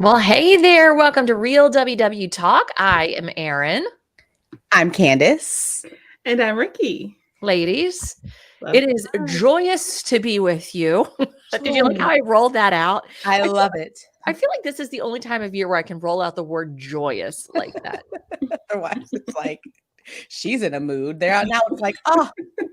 Well, hey there. Welcome to Real WW Talk. I am Erin. I'm Candice. And I'm Rikki. Ladies, Love it is that. joyous to be with you. Did you like how I rolled that out? I love it. I feel like this is the only time of year where I can roll out the word joyous like that. Otherwise, it's like she's in a mood. Now it's like, oh,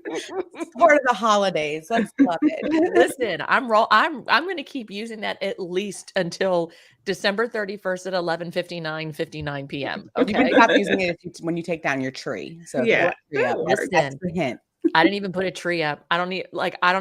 it's part of the holidays. Let's love it. Listen, I'm going to keep using that at least until December 31st at 11:59 p.m. You can Okay. stop using it when you take down your tree. So if you Yeah, want a tree that up, works. that's the hint. I didn't even put a tree up. I don't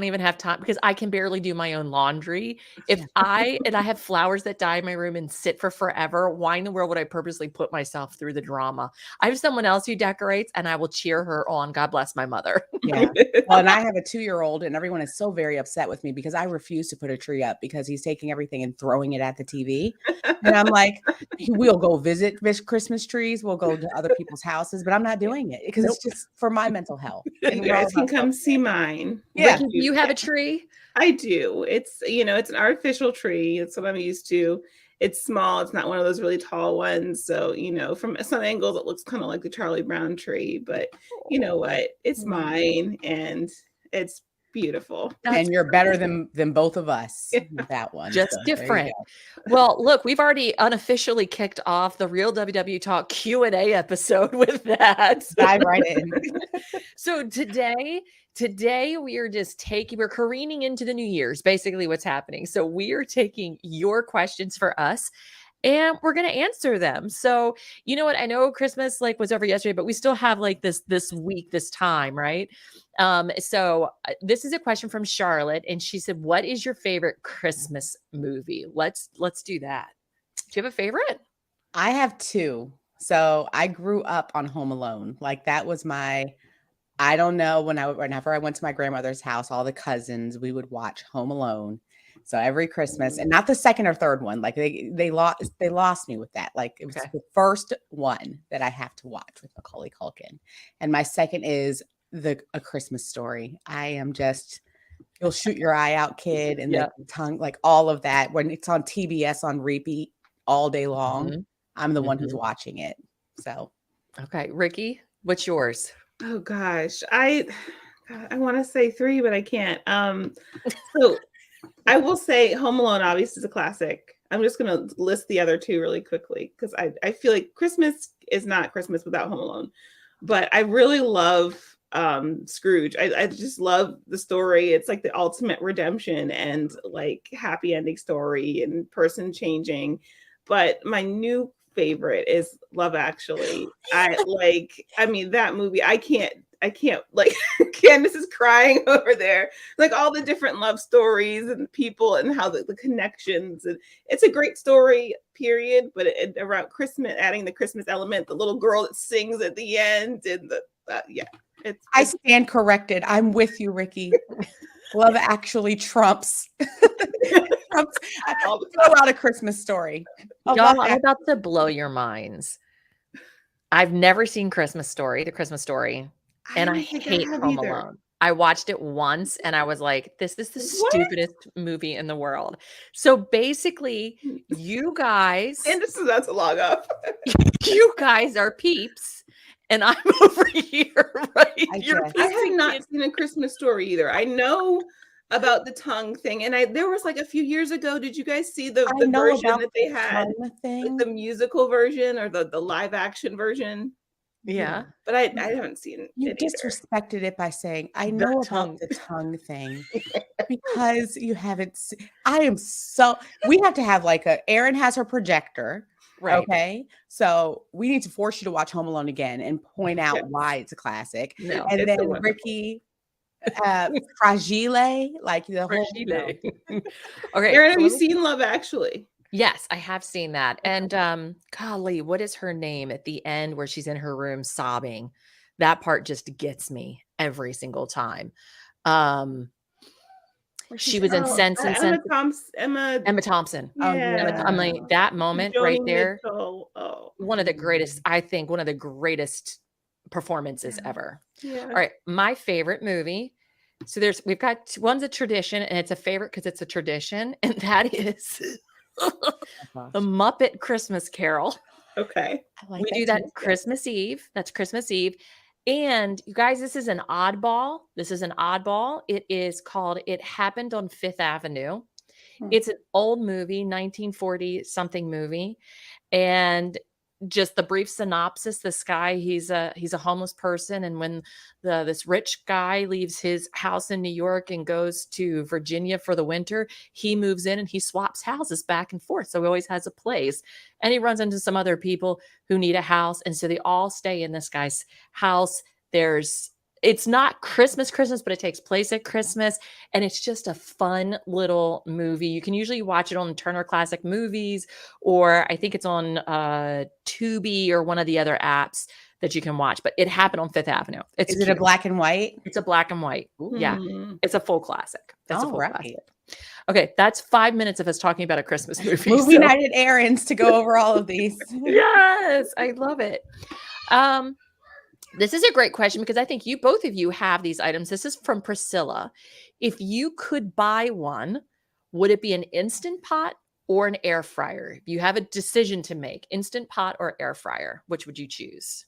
even have time because I can barely do my own laundry. If I have flowers that die in my room and sit for forever, why in the world would I purposely put myself through the drama? I have someone else who decorates and I will cheer her on. God bless my mother. Yeah. Well, and I have a 2-year-old, and everyone is so very upset with me because I refuse to put a tree up because he's taking everything and throwing it at the TV. And I'm like, we'll go visit Christmas trees, we'll go to other people's houses, but I'm not doing it because it's just for my mental health. You guys can come see mine. Yeah. Rikki, do you have a tree? I do. It's it's an artificial tree. It's what I'm used to. It's small. It's not one of those really tall ones. So, from some angles, it looks kind of like the Charlie Brown tree. But you know what? It's mine, and it's beautiful. And you're better than both of us with that one. Just So there you different. go. Well, look, we've already unofficially kicked off the Real WW Talk Q&A episode with that. Dive right in. So today we're careening into the New Year's, basically what's happening. So we are taking your questions for us and we're going to answer them. So, you know what? I know Christmas was over yesterday, but we still have this week, this time, right? So this is a question from Charlotte and she said, "What is your favorite Christmas movie?" Let's do that. Do you have a favorite? I have 2. So I grew up on Home Alone. Like that was I don't know, whenever I went to my grandmother's house, all the cousins, we would watch Home Alone. So every Christmas, and not the second or third one, like they lost me with that. Like it was the first one that I have to watch with Macaulay Culkin. And my second is A Christmas Story. I am just, you'll shoot your eye out, kid, and the tongue, like all of that. When it's on TBS on repeat all day long, I'm the one who's watching it. So, okay, Rikki, what's yours? Oh gosh, I want to say 3, but I can't. So I will say Home Alone obviously is a classic. I'm just gonna list the other 2 really quickly because I feel like Christmas is not Christmas without Home Alone. But I really love Scrooge. I just love the story. It's like the ultimate redemption and like happy ending story and person changing. But my new favorite is Love Actually. That movie. I can't like Candice is crying over there. Like all the different love stories and people and how the connections, and it's a great story, period. But around Christmas, adding the Christmas element, the little girl that sings at the end, and I stand corrected. I'm with you, Rikki. Love Actually trumps. Throw out A Christmas Story. Y'all, I'm about to blow your minds. I've never seen the Christmas Story, and I hate Home Alone. I watched it once and I was like, this is the stupidest movie in the world. So basically, you guys, and that's a log off. You guys are peeps. And I'm over here, right? I have not seen A Christmas Story either. I know about the tongue thing, and there was like a few years ago. Did you guys see the version that they had, the musical version or the live action version? Yeah, but I haven't seen it. You disrespected it by saying, "I know about the tongue thing," because you haven't. We have to have Erin has her projector. Right. Okay. So we need to force you to watch Home Alone again and point out why it's a classic. No, and then Rikki, Fragile, like the Fragile. Okay. Erin, have you seen Love Actually? Yes, I have seen that. And golly, what is her name at the end where she's in her room sobbing? That part just gets me every single time. She was in Sense and Sense. Emma Thompson. Yeah. I'm like, that moment right there. One of the greatest, I think, one of the greatest performances ever. Yeah. All right, my favorite movie. So we've got one's a tradition, and it's a favorite because it's a tradition, and that is gosh. The Muppet Christmas Carol. Okay. I like We do that too. Christmas Eve. That's Christmas Eve. And you guys, this is an oddball. This is an oddball. It is called It Happened on Fifth Avenue. Hmm. It's an old movie, 1940 something movie. And just the brief synopsis, this guy, he's a homeless person. And when this rich guy leaves his house in New York and goes to Virginia for the winter, he moves in and he swaps houses back and forth. So he always has a place. And he runs into some other people who need a house. And so they all stay in this guy's house. It's not Christmas, but it takes place at Christmas. And it's just a fun little movie. You can usually watch it on Turner Classic Movies, or I think it's on Tubi or one of the other apps that you can watch. But It Happened on Fifth Avenue. It's Is it a cute. black and white? It's a black and white. Yeah. It's a full classic. It's a All full right. classic. Okay, that's 5 minutes of us talking about a Christmas movie. Movie so- night at Erin's to go over all of these. Yes, I love it. This is a great question because I think both of you have these items. This is from Priscilla. If you could buy one, would it be an Instant Pot or an air fryer? If you have a decision to make, Instant Pot or air fryer, which would you choose?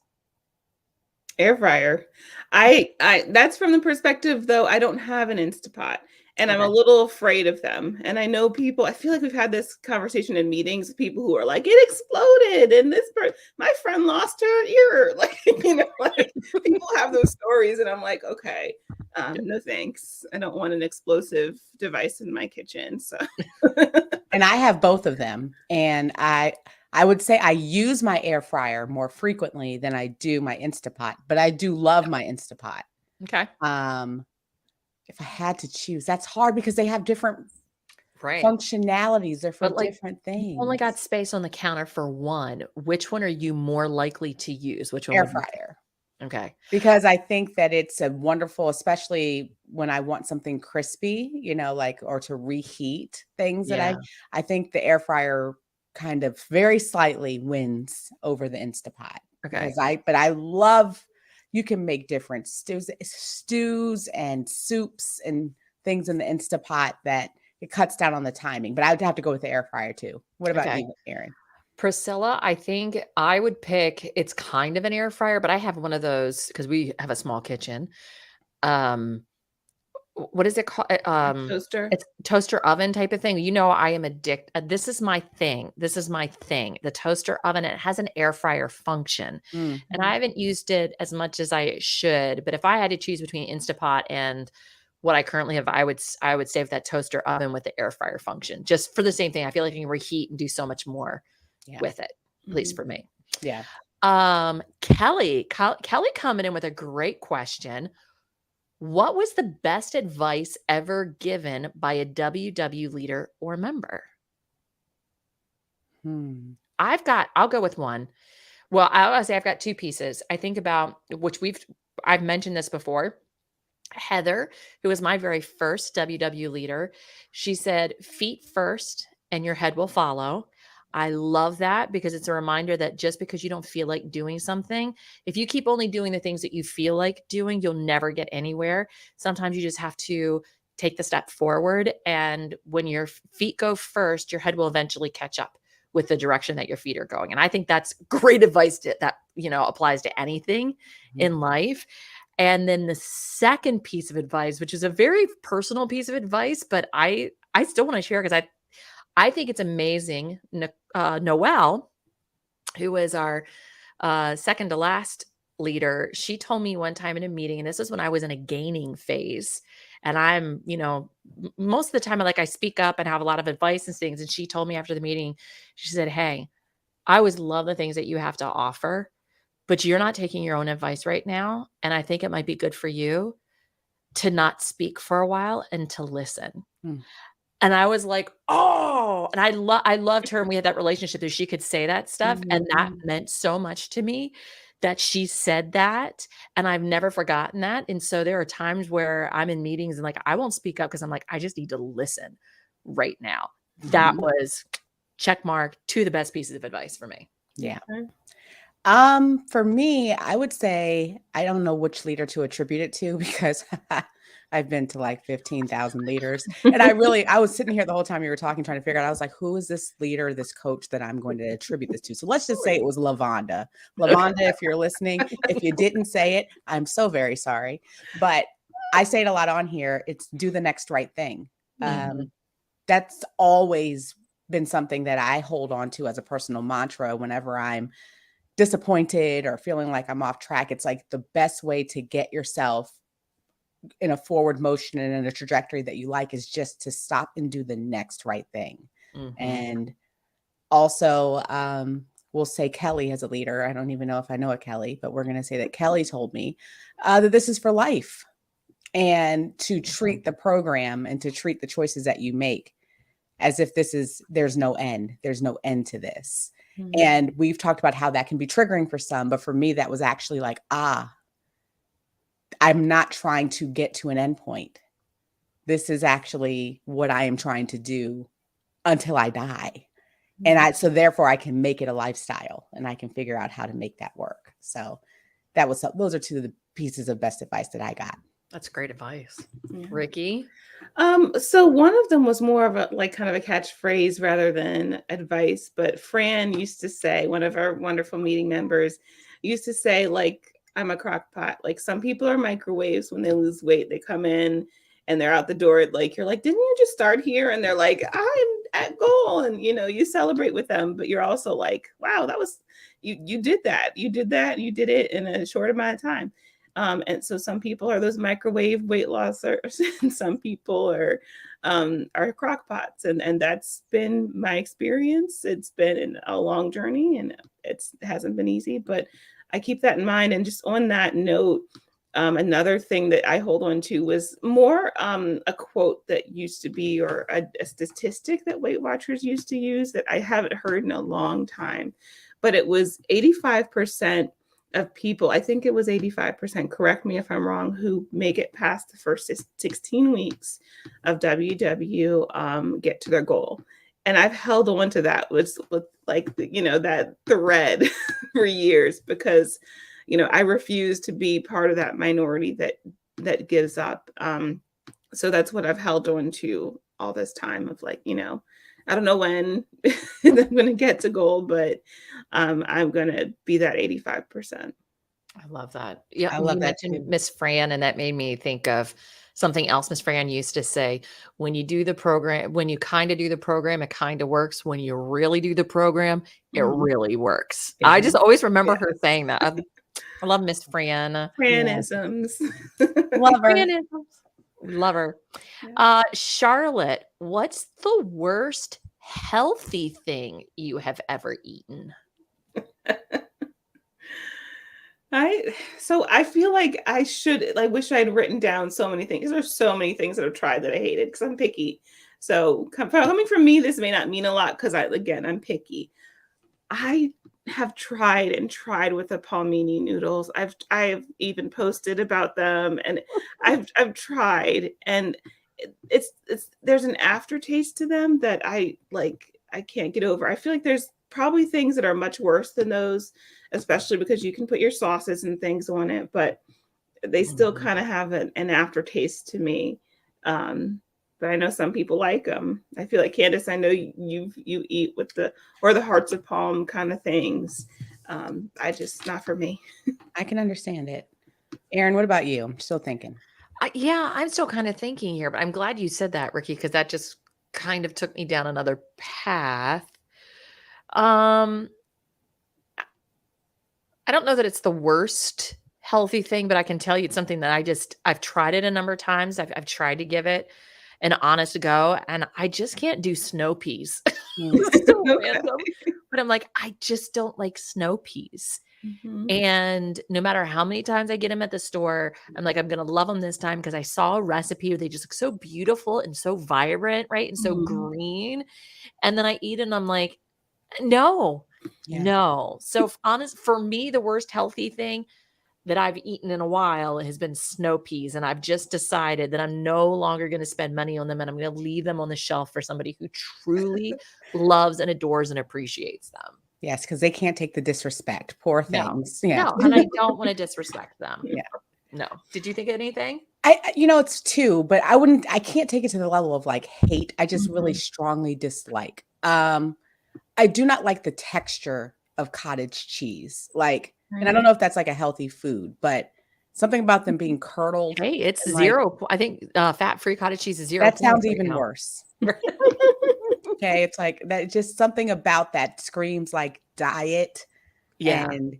Air fryer. I that's from the perspective though, I don't have an Instapot and I'm a Okay. little afraid of them. And I know people, I feel like we've had this conversation in meetings with people who are like, it exploded and my friend lost her ear. Like, like people have those stories and I'm like, okay, no thanks. I don't want an explosive device in my kitchen. So And I have both of them. And I would say I use my air fryer more frequently than I do my Instapot, but I do love my Instapot. Okay. If I had to choose, that's hard because they have different Right. functionalities. They're for But, like, different things. You only got space on the counter for one. Which one are you more likely to use? Which one? air would you- fryer. Okay. Because I think that it's a wonderful, especially when I want something crispy, or to reheat things Yeah. that I think the air fryer kind of very slightly wins over the Instapot. Okay. But I love, you can make different stews and soups and things in the Instapot that it cuts down on the timing, but I would have to go with the air fryer too. What about Okay. you, Erin? Priscilla, I think I would pick, it's kind of an air fryer, but I have one of those because we have a small kitchen. What is it called? toaster. It's toaster oven type of thing. I am addicted. This is my thing. The toaster oven. It has an air fryer function. Mm. And I haven't used it as much as I should. But if I had to choose between Instapot and what I currently have, I would save that toaster oven with the air fryer function, just for the same thing. I feel like you can reheat and do so much more with it, at least for me. Yeah. Kelly coming in with a great question. What was the best advice ever given by a WW leader or member? I'll go with one. Well, I'll say I've got two pieces. I think about I've mentioned this before. Heather, who was my very first WW leader, she said, feet first and your head will follow. I love that because it's a reminder that just because you don't feel like doing something, if you keep only doing the things that you feel like doing, you'll never get anywhere. Sometimes you just have to take the step forward. And when your feet go first, your head will eventually catch up with the direction that your feet are going. And I think that's great advice that applies to anything in life. And then the second piece of advice, which is a very personal piece of advice, but I still want to share because I think it's amazing. Noelle, who was our second to last leader, she told me one time in a meeting, and this is when I was in a gaining phase. And I'm, most of the time, I speak up and have a lot of advice and things. And she told me after the meeting, she said, hey, I always love the things that you have to offer, but you're not taking your own advice right now. And I think it might be good for you to not speak for a while and to listen. And I was like, oh, and I loved her. And we had that relationship that she could say that stuff. And that meant so much to me that she said that. And I've never forgotten that. And so there are times where I'm in meetings and I won't speak up because I'm like, I just need to listen right now. That was check mark, two of the best pieces of advice for me. Yeah. For me, I would say, I don't know which leader to attribute it to because I've been to like 15,000 leaders. And I was sitting here the whole time you were talking, trying to figure out, I was like, who is this leader, this coach that I'm going to attribute this to? So let's just say it was Lavonda. Lavonda, if you're listening, if you didn't say it, I'm so very sorry. But I say it a lot on here. It's do the next right thing. That's always been something that I hold on to as a personal mantra whenever I'm disappointed or feeling like I'm off track. It's like the best way to get yourself in a forward motion and in a trajectory that you like is just to stop and do the next right thing. And also, we'll say Kelly as a leader. I don't even know if I know a Kelly, but we're going to say that Kelly told me that this is for life, and to treat the program and to treat the choices that you make as if there's no end. There's no end to this. And we've talked about how that can be triggering for some, but for me, that was actually like, I'm not trying to get to an end point. This is actually what I am trying to do until I die. And so therefore I can make it a lifestyle and I can figure out how to make that work. So those are two of the pieces of best advice that I got. That's great advice. Rikki? So one of them was more of a like kind of a catchphrase rather than advice, but Fran used to say, one of our wonderful meeting members used to say, like, I'm a crock pot. Like, some people are microwaves. When they lose weight, they come in and they're out the door. Like, you're like, didn't you just start here? And they're like, I'm at goal. And, you celebrate with them, but you're also like, wow, that was, you did that. You did it in a short amount of time. And so some people are those microwave weight lossers, and some people are crock pots. And that's been my experience. It's been a long journey and it hasn't been easy, but I keep that in mind. And just on that note, another thing that I hold on to was more a quote that used to be, or a statistic that Weight Watchers used to use that I haven't heard in a long time, but it was 85% of people, I think it was 85%, correct me if I'm wrong, who make it past the first 16 weeks of WW get to their goal. And I've held on to that with like, that thread for years, because, I refuse to be part of that minority that gives up. So that's what I've held on to all this time of like, I don't know when I'm going to get to goal, but I'm going to be that 85%. I love that. Yeah, I love you that mentioned too. Miss Fran, and that made me think of something else Miss Fran used to say. When you do the program, when you kind of do the program, it kind of works. When you really do the program, it really works. I just always remember her saying that. I love Miss Fran. Franisms. Love her. Franisms. Love her. Charlotte, what's the worst healthy thing you have ever eaten? I feel like I wish I had written down so many things. There's so many things that I've tried that I hated because I'm picky. So coming from me, this may not mean a lot because I'm picky. I have tried with the palmini noodles. I've even posted about them, and I've tried, and it's there's an aftertaste to them that I can't get over. I feel like there's probably things that are much worse than those, especially because you can put your sauces and things on it, but they still kind of have an aftertaste to me. But I know some people like them. I feel like, Candice, I know you eat with the hearts of palm kind of things. Not for me. I can understand it. Erin, what about you? I'm still thinking. I'm still kind of thinking here, but I'm glad you said that, Rikki, because that just kind of took me down another path. I don't know that it's the worst healthy thing, but I can tell you it's something that I've tried it a number of times. I've tried to give it an honest go, and I just can't do snow peas. It's so random, but I'm like, I just don't like snow peas. And no matter how many times I get them at the store, I'm like, I'm going to love them this time because I saw a recipe where they just look so beautiful and so vibrant, right? And so green. And then I eat it and I'm like, no. So for me, the worst healthy thing that I've eaten in a while has been snow peas. And I've just decided that I'm no longer going to spend money on them, and I'm going to leave them on the shelf for somebody who truly loves and adores and appreciates them. Yes, because they can't take the disrespect. Poor things. No, and I don't want to disrespect them. Yeah. No. Did you think of anything? It's two, but I can't take it to the level of like hate. I just really strongly dislike. I do not like the texture of cottage cheese. Like, and I don't know if that's like a healthy food, but something about them being curdled. Hey, it's and, like, zero. I think fat-free cottage cheese is 0 that points sounds right even now. worse. Okay, it's like that. Just something about that screams like diet Yeah. and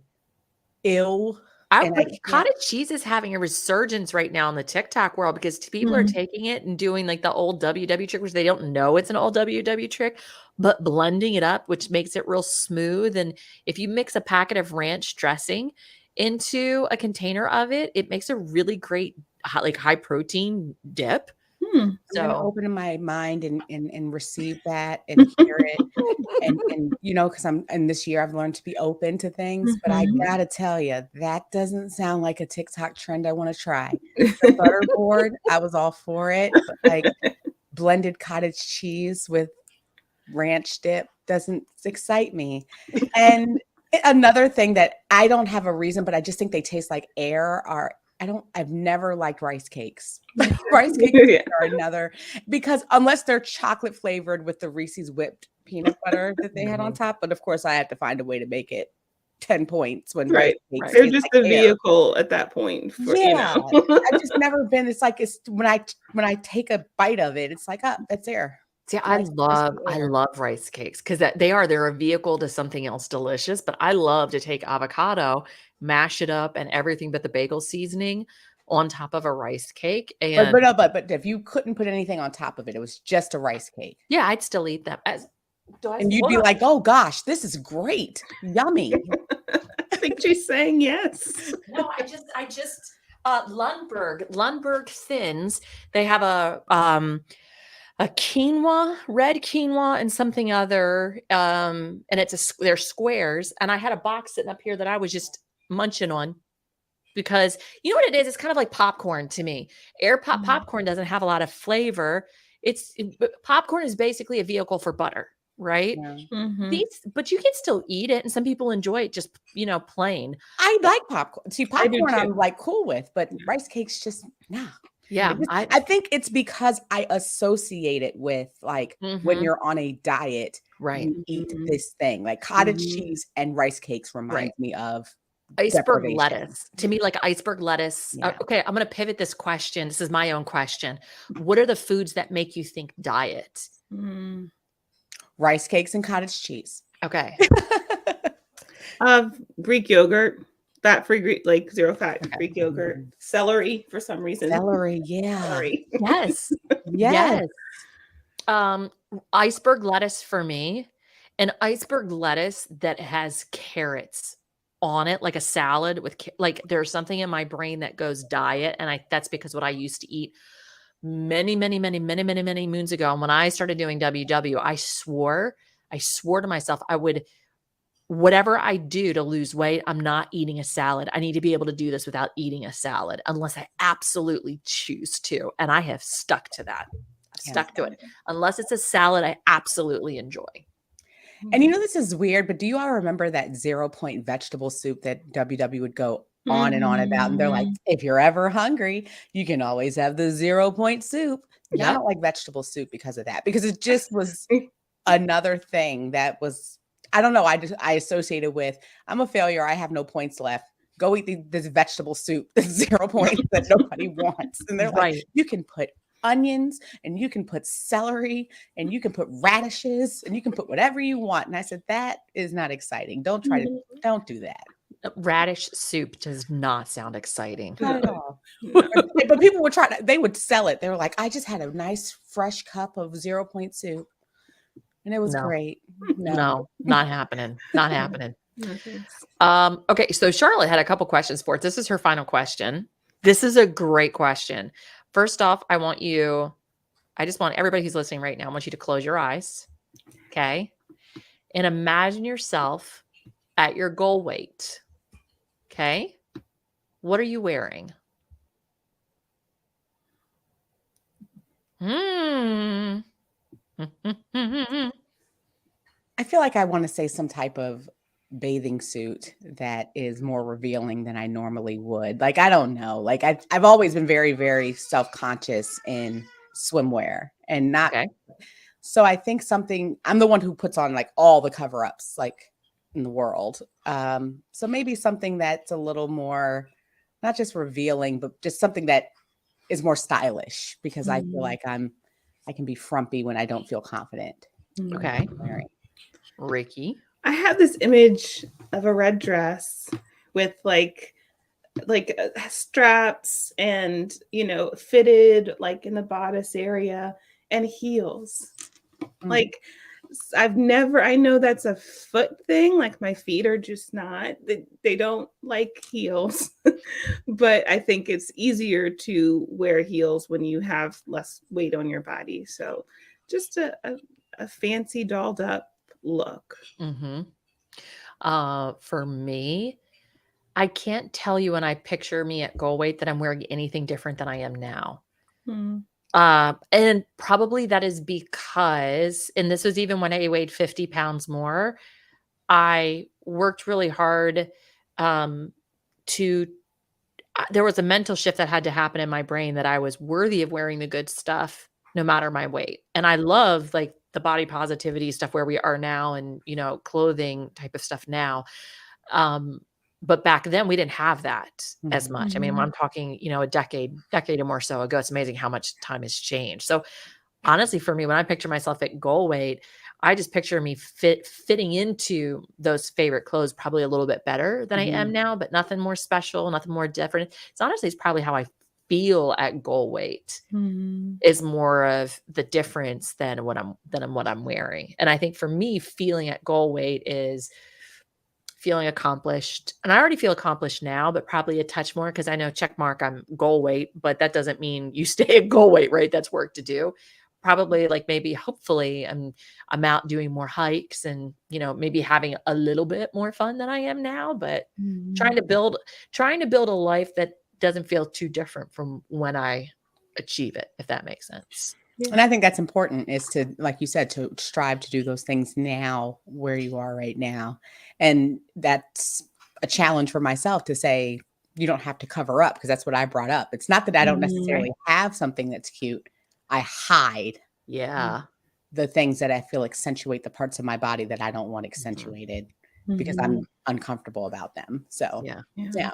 ill. And I can't. Cottage cheese is having a resurgence right now in the TikTok world because people are taking it and doing like the old WW trick, which they don't know it's an old WW trick, but blending it up, which makes it real smooth. And if you mix a packet of ranch dressing into a container of it, it makes a really great high protein dip. I'm gonna So open my mind and receive that and hear it. And because in this year I've learned to be open to things, but I gotta tell you, that doesn't sound like a TikTok trend I want to try. The butterboard, I was all for it, but like blended cottage cheese with ranch dip doesn't excite me. And another thing that I don't have a reason, but I just think they taste like air I've never liked rice cakes. Rice cakes are another, because unless they're chocolate flavored with the Reese's whipped peanut butter that they had on top, but of course I have to find a way to make it 10 points when rice cakes They're taste just like a air. vehicle at that point. I've just never been. It's like when I take a bite of it, it's like, oh, that's air. see, I love rice cakes because they're a vehicle to something else delicious. But I love to take avocado, mash it up, and everything but the bagel seasoning on top of a rice cake. And But if you couldn't put anything on top of it, it was just a rice cake. yeah, I'd still eat them. And you'd be like, oh gosh, this is great. Yummy. I think she's saying yes. No, I just Lundberg Thins. They have a quinoa, red quinoa, and something other. And they're squares. And I had a box sitting up here that I was just munching on because you know what it is? It's kind of like popcorn to me. Popcorn doesn't have a lot of flavor. Popcorn is basically a vehicle for butter, right? Yeah. But you can still eat it, and some people enjoy it just plain. I like popcorn. See, popcorn I'm too. like cool with, but rice cakes just nah. Yeah, I think it's because I associate it with like when you're on a diet, right? you eat this thing. Like cottage cheese and rice cakes reminds me of Iceberg deprivation. lettuce. To me, like iceberg lettuce. Yeah. Okay, I'm going to pivot this question. This is my own question. What are the foods that make you think diet? Rice cakes and cottage cheese. Okay. Greek yogurt, fat-free Greek, like zero fat Greek yogurt. Celery for some reason. Celery, yeah. Celery. Yes. Yes. Iceberg lettuce for me. An iceberg lettuce that has carrots on it, like a salad with like there's something in my brain that goes diet, and that's because what I used to eat many moons ago. And when I started doing WW, I swore to myself I would, whatever I do to lose weight, I'm not eating a salad. I need to be able to do this without eating a salad unless I absolutely choose to. And I have stuck to that. I've stuck to it. Unless it's a salad I absolutely enjoy. And this is weird, but do you all remember that 0 point vegetable soup that WW would go on and on about? And they're like, if you're ever hungry, you can always have the 0 point soup. Yeah. I don't like vegetable soup because of that, because it just was another thing that was, I don't know. I associated with, I'm a failure. I have no points left. Go eat this vegetable soup. That's 0 points that nobody wants. And they're like, you can put onions and you can put celery and you can put radishes and you can put whatever you want. And I said, that is not exciting. Don't do that. Radish soup does not sound exciting. Not at all. But people would they would sell it. They were like, I just had a nice fresh cup of 0 point soup. And it was great. No, not happening. Not happening. Okay. So Charlotte had a couple questions for us. This is her final question. This is a great question. First off, I just want everybody who's listening right now, I want you to close your eyes. Okay. And imagine yourself at your goal weight. Okay. What are you wearing? I feel like I want to say some type of bathing suit that is more revealing than I normally would. Like, I don't know. Like, I've always been very, very self-conscious in swimwear and not. Okay. So I think I'm the one who puts on like all the cover-ups like in the world. So maybe something that's a little more, not just revealing, but just something that is more stylish, because I feel like I can be frumpy when I don't feel confident. Okay. Rikki. I have this image of a red dress with like straps and, you know, fitted like in the bodice area and heels. Like I know that's a foot thing. Like my feet are just not, they don't like heels, but I think it's easier to wear heels when you have less weight on your body. So just a fancy dolled up look. For me, I can't tell you when I picture me at goal weight that I'm wearing anything different than I am now. And probably that is because, and this was even when I weighed 50 pounds more, I worked really hard there was a mental shift that had to happen in my brain that I was worthy of wearing the good stuff no matter my weight. And I love like the body positivity stuff where we are now and, you know, clothing type of stuff now. But back then we didn't have that as much. I mean, I'm talking, you know, a decade or more so ago. It's amazing how much time has changed. So honestly, for me, when I picture myself at goal weight, I just picture me fitting into those favorite clothes probably a little bit better than I am now, but nothing more special, nothing more different. It's probably how I feel at goal weight is more of the difference than what I'm wearing. And I think for me, feeling at goal weight is feeling accomplished. And I already feel accomplished now, but probably a touch more because I know check mark, I'm goal weight, but that doesn't mean you stay at goal weight, right? That's work to do. Probably like maybe hopefully I'm out doing more hikes and, you know, maybe having a little bit more fun than I am now, but trying to build a life that doesn't feel too different from when I achieve it, if that makes sense. And I think that's important, is to, like you said, to strive to do those things now where you are right now. And that's a challenge for myself to say, you don't have to cover up, because that's what I brought up. It's not that I don't necessarily have something that's cute. I hide the things that I feel accentuate the parts of my body that I don't want accentuated because I'm uncomfortable about them. So, yeah.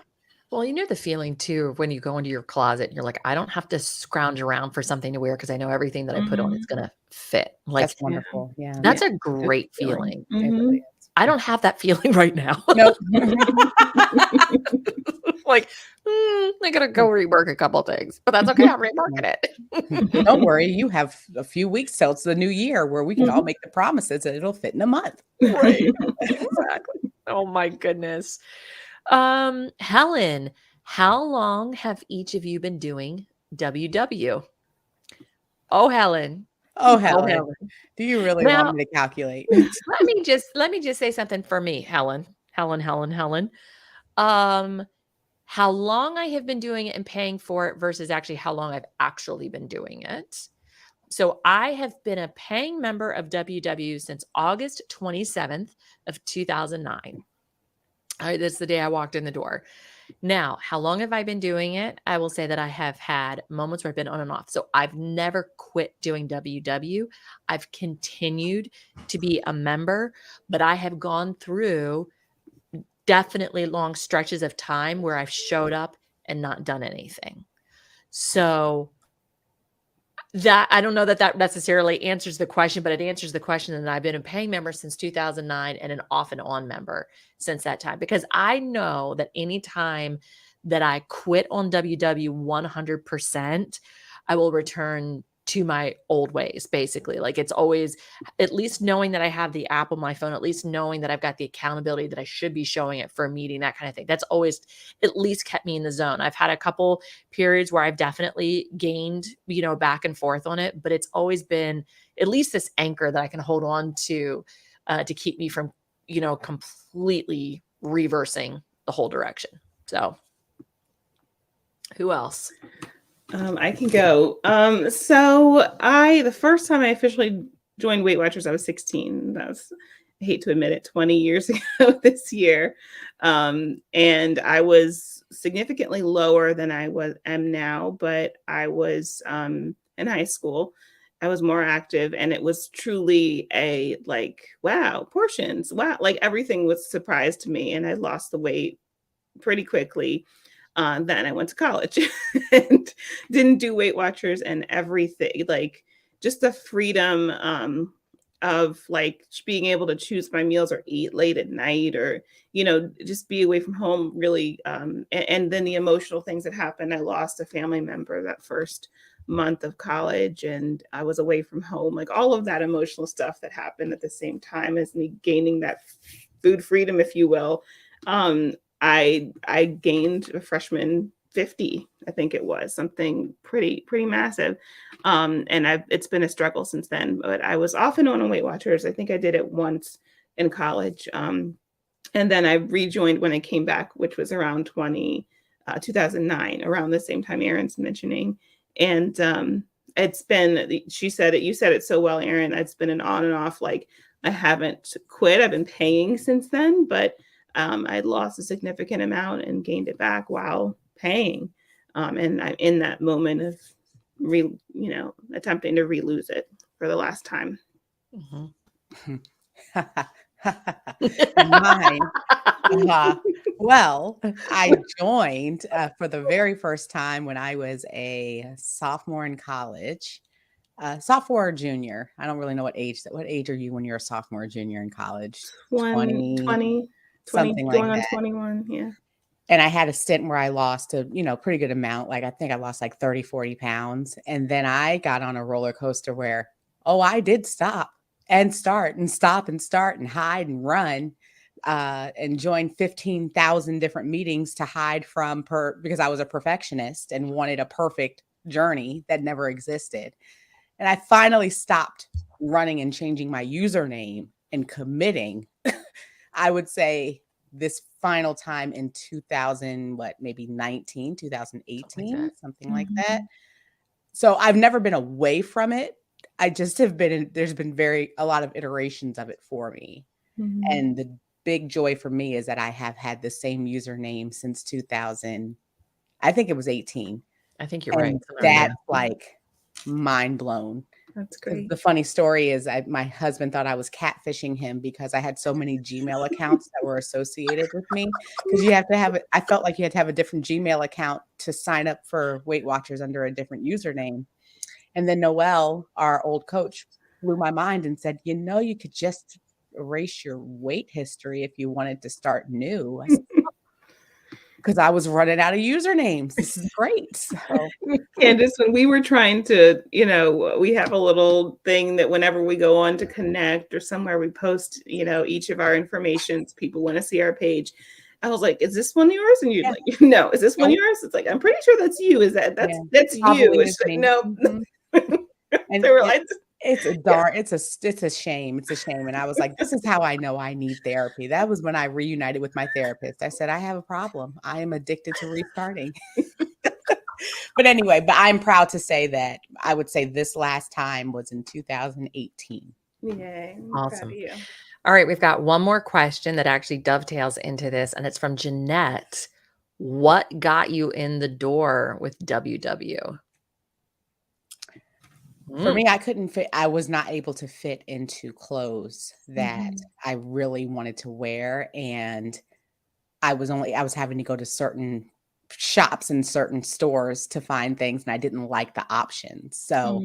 Well, you know the feeling too when you go into your closet and you're like, I don't have to scrounge around for something to wear because I know everything that I put on is going to fit. Like, that's wonderful. Yeah. That's a great feeling. It really is. I don't have that feeling right now. Nope. Like, I got to go rework a couple things, but that's okay. I'm reworking it. Don't worry. You have a few weeks till it's the new year where we can all make the promises that it'll fit in a month. Right. Exactly. Oh my goodness. Helen, how long have each of you been doing WW? Oh, Helen. Oh, Helen. Do you really want me to calculate? let me just say something for me, Helen. How long I have been doing it and paying for it versus actually how long I've actually been doing it. So I have been a paying member of WW since August 27th of 2009. All right, that's the day I walked in the door. Now, how long have I been doing it? I will say that I have had moments where I've been on and off. So I've never quit doing WW. I've continued to be a member, but I have gone through definitely long stretches of time where I've showed up and not done anything. So that, I don't know that necessarily answers the question, but it answers the question that I've been a paying member since 2009 and an off and on member since that time, because I know that anytime that I quit on WW 100%, I will return to my old ways, basically. Like, it's always, at least knowing that I have the app on my phone, at least knowing that I've got the accountability that I should be showing it for a meeting, that kind of thing. That's always at least kept me in the zone. I've had a couple periods where I've definitely gained, back and forth on it, but it's always been at least this anchor that I can hold on to keep me from, completely reversing the whole direction. So who else? I can go. So the first time I officially joined Weight Watchers, I was 16. I hate to admit it, 20 years ago this year. And I was significantly lower than am now, but I was in high school. I was more active, and it was truly a like, wow, portions. Wow, like everything was a surprise to me. And I lost the weight pretty quickly. Then I went to college and didn't do Weight Watchers and everything. Like just the freedom of like being able to choose my meals or eat late at night, or just be away from home really. And then the emotional things that happened. I lost a family member that first month of college, and I was away from home. Like all of that emotional stuff that happened at the same time as me gaining that food freedom, if you will. I gained a freshman 50, I think it was something pretty massive. And it's been a struggle since then, but I was off and on Weight Watchers. I think I did it once in college. And then I rejoined when I came back, which was around 2009, around the same time Erin's mentioning. And it's been, you said it so well, Erin. It's been an on and off, like I haven't quit. I've been paying since then, but I'd lost a significant amount and gained it back while paying. And I'm in that moment of attempting to re-lose it for the last time. Mm-hmm. Mine. Well, I joined for the very first time when I was a sophomore in college. Sophomore or junior. I don't really know what age are you when you're a sophomore or junior in college? 20, something like going on that. 21. Yeah. And I had a stint where I lost a, pretty good amount. Like I think I lost like 30, 40 pounds. And then I got on a roller coaster where, I did stop and start and stop and start and hide and run, and join 15,000 different meetings to hide from because I was a perfectionist and wanted a perfect journey that never existed. And I finally stopped running and changing my username and committing, I would say this final time in 2018, something like that. So I've never been away from it. I just have been, there's been a lot of iterations of it for me. Mm-hmm. And the big joy for me is that I have had the same username since 2000. I think it was 18. I think you're right. That's like mind blown. That's great. The funny story is my husband thought I was catfishing him because I had so many Gmail accounts that were associated with me. Because I felt like you had to have a different Gmail account to sign up for Weight Watchers under a different username. And then Noelle, our old coach, blew my mind and said, you could just erase your weight history if you wanted to start new. I said, because I was running out of usernames. This is great. So. Candice, when we were trying to, we have a little thing that whenever we go on to connect or somewhere, we post, each of our informations. People want to see our page. I was like, is this one of yours? And you're like, no, is this one of yours? It's like, I'm pretty sure that's you. Is that's you? It's like, no. Mm-hmm. And it's a shame. It's a shame. And I was like, this is how I know I need therapy. That was when I reunited with my therapist. I said, I have a problem. I am addicted to restarting. But anyway, I'm proud to say that I would say this last time was in 2018. Yay. Awesome. All right. We've got one more question that actually dovetails into this, and it's from Jeanette. What got you in the door with WW? For me, I couldn't fit. I was not able to fit into clothes that I really wanted to wear. And I was having to go to certain shops and certain stores to find things. And I didn't like the options. So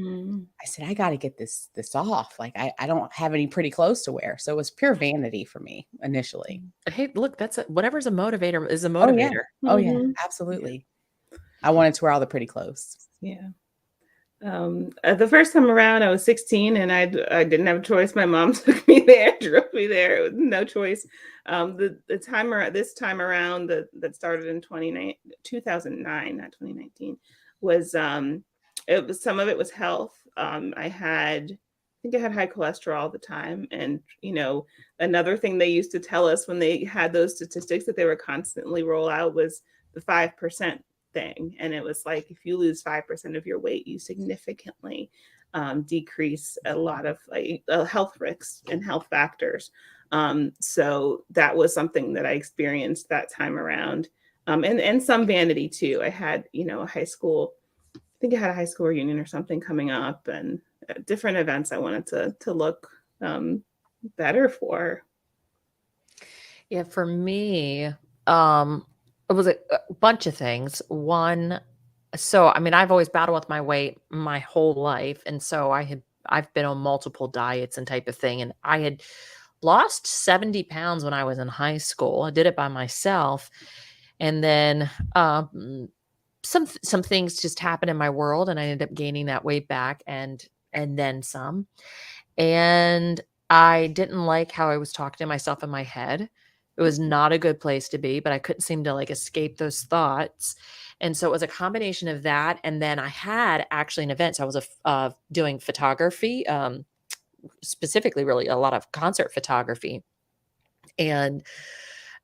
I said, I got to get this off. Like, I don't have any pretty clothes to wear. So it was pure vanity for me initially. Hey, look, whatever's a motivator is a motivator. Oh yeah, absolutely. I wanted to wear all the pretty clothes. Yeah. The first time around, I was 16 and I didn't have a choice. My mom took me there, drove me there. It was no choice. This time around that started in 2009, not 2019, was some of it was health. I think I had high cholesterol all the time. And, another thing they used to tell us when they had those statistics that they were constantly roll out was the 5% thing. And it was like, if you lose 5% of your weight, you significantly decrease a lot of health risks and health factors. So that was something that I experienced that time around. And some vanity too. I had, a high school, I think I had a high school reunion or something coming up, and different events I wanted to look better for. Yeah, for me, it was a bunch of things. One, so I mean, I've always battled with my weight my whole life, and so I've been on multiple diets and type of thing, and I had lost 70 pounds when I was in high school. I did it by myself, and then some things just happened in my world, and I ended up gaining that weight back, and then some. And I didn't like how I was talking to myself in my head. It was not a good place to be, but I couldn't seem to like escape those thoughts. And so it was a combination of that. And then I had actually an event. So I was doing photography, specifically really a lot of concert photography. And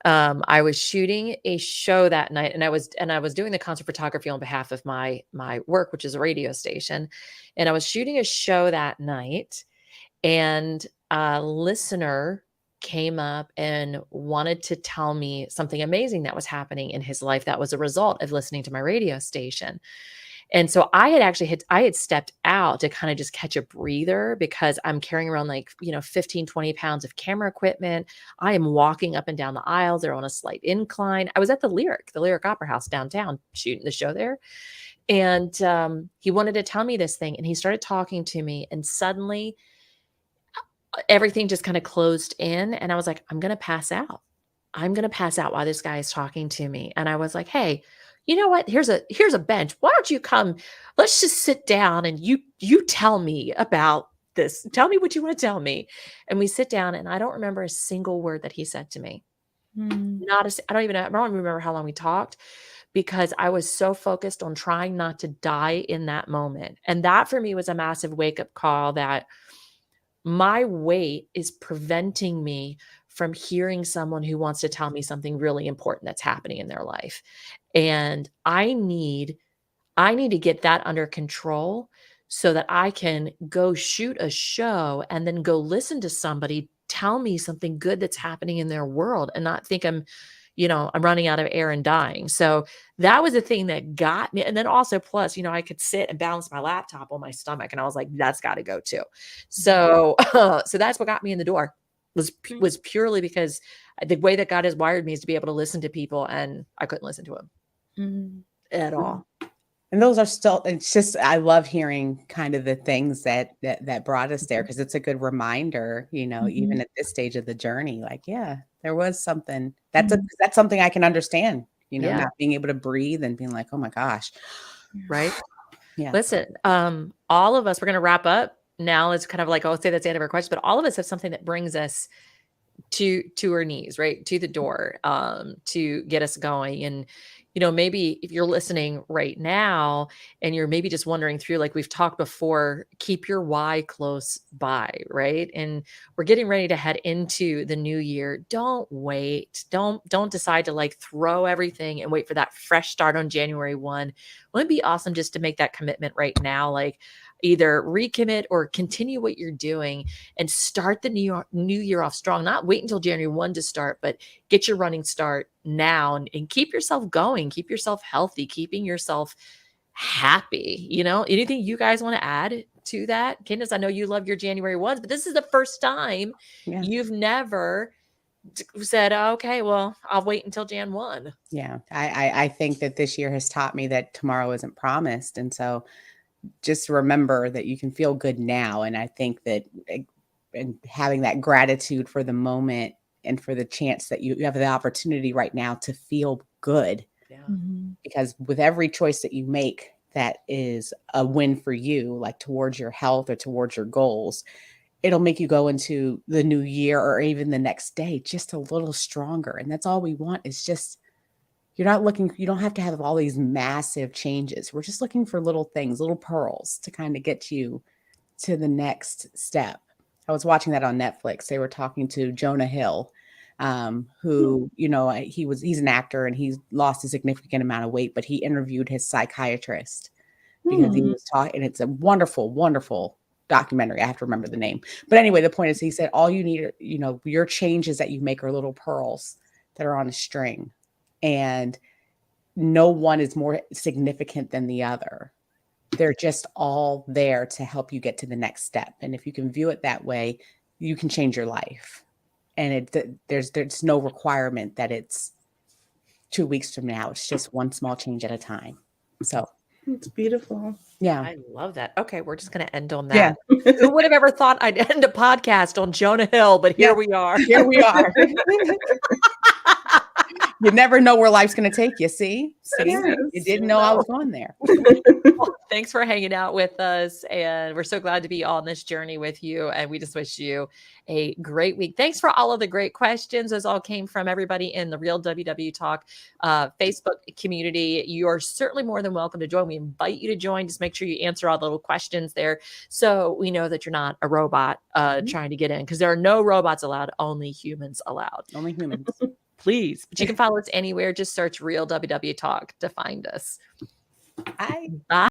I was shooting a show that night, and I was doing the concert photography on behalf of my work, which is a radio station. And I was shooting a show that night, and a listener came up and wanted to tell me something amazing that was happening in his life that was a result of listening to my radio station. And so I had stepped out to kind of just catch a breather, because I'm carrying around 15, 20 pounds of camera equipment. I am walking up and down the aisles. They're on a slight incline. I was at the Lyric Opera House downtown, shooting the show there. And he wanted to tell me this thing, and he started talking to me, and suddenly everything just kind of closed in, and I was like, I'm going to pass out. I'm going to pass out while this guy is talking to me. And I was like, hey, you know what? Here's a bench. Why don't you come? Let's just sit down, and you tell me about this. Tell me what you want to tell me. And we sit down, and I don't remember a single word that he said to me. I don't remember how long we talked, because I was so focused on trying not to die in that moment. And that for me was a massive wake-up call that my weight is preventing me from hearing someone who wants to tell me something really important that's happening in their life. And I need to get that under control so that I can go shoot a show and then go listen to somebody tell me something good that's happening in their world, and not think I'm running out of air and dying. So that was the thing that got me. And then also plus, I could sit and balance my laptop on my stomach, and I was like, that's got to go too. So, so that's what got me in the door, was purely because the way that God has wired me is to be able to listen to people, and I couldn't listen to him at all. And those are still, it's just, I love hearing kind of the things that brought us there, because it's a good reminder, even at this stage of the journey, like, yeah, there was something that's something I can understand, not being able to breathe and being like, oh my gosh. Right. Yeah. Listen, all of us, we're going to wrap up now. It's kind of like, I'll say that's the end of our question, but all of us have something that brings us to our knees, right? To the door, to get us going. And, maybe if you're listening right now and you're maybe just wondering through, like we've talked before, keep your why close by, right? And we're getting ready to head into the new year. Don't wait. Don't decide to throw everything and wait for that fresh start on January 1. Wouldn't it be awesome just to make that commitment right now? Either recommit or continue what you're doing and start the new year off strong. Not wait until January 1 to start, but get your running start now, and keep yourself going, keep yourself healthy, keeping yourself happy. Anything you guys want to add to that? Candice, I know you love your January 1s, but this is the first time you've never said, okay, well, I'll wait until Jan 1. Yeah. I think that this year has taught me that tomorrow isn't promised. And so just remember that you can feel good now. And I think that and having that gratitude for the moment and for the chance that you have the opportunity right now to feel good. Yeah. Because with every choice that you make, that is a win for you, like towards your health or towards your goals, it'll make you go into the new year or even the next day just a little stronger. And that's all we want, is just, you don't have to have all these massive changes. We're just looking for little things, little pearls to kind of get you to the next step. I was watching that on Netflix. They were talking to Jonah Hill, who, he's an actor and he's lost a significant amount of weight, but he interviewed his psychiatrist because he was talking, and it's a wonderful, wonderful documentary. I have to remember the name. But anyway, the point is, he said, all you need, your changes that you make are little pearls that are on a string. And no one is more significant than the other. They're just all there to help you get to the next step. And if you can view it that way, you can change your life. And there's no requirement that it's 2 weeks from now. It's just one small change at a time. So it's beautiful. Yeah. I love that. Okay, we're just going to end on that. Yeah. Who would have ever thought I'd end a podcast on Jonah Hill? But here we are. Here we are. You never know where life's going to take you. See? Yes. You didn't know I was going there. Well, thanks for hanging out with us. And we're so glad to be on this journey with you. And we just wish you a great week. Thanks for all of the great questions. Those all came from everybody in the Real WW Talk Facebook community. You are certainly more than welcome to join. We invite you to join. Just make sure you answer all the little questions there, so we know that you're not a robot trying to get in, because there are no robots allowed, only humans allowed. Only humans. Please. But you can follow us anywhere. Just search Real WW Talk to find us. Bye. Bye.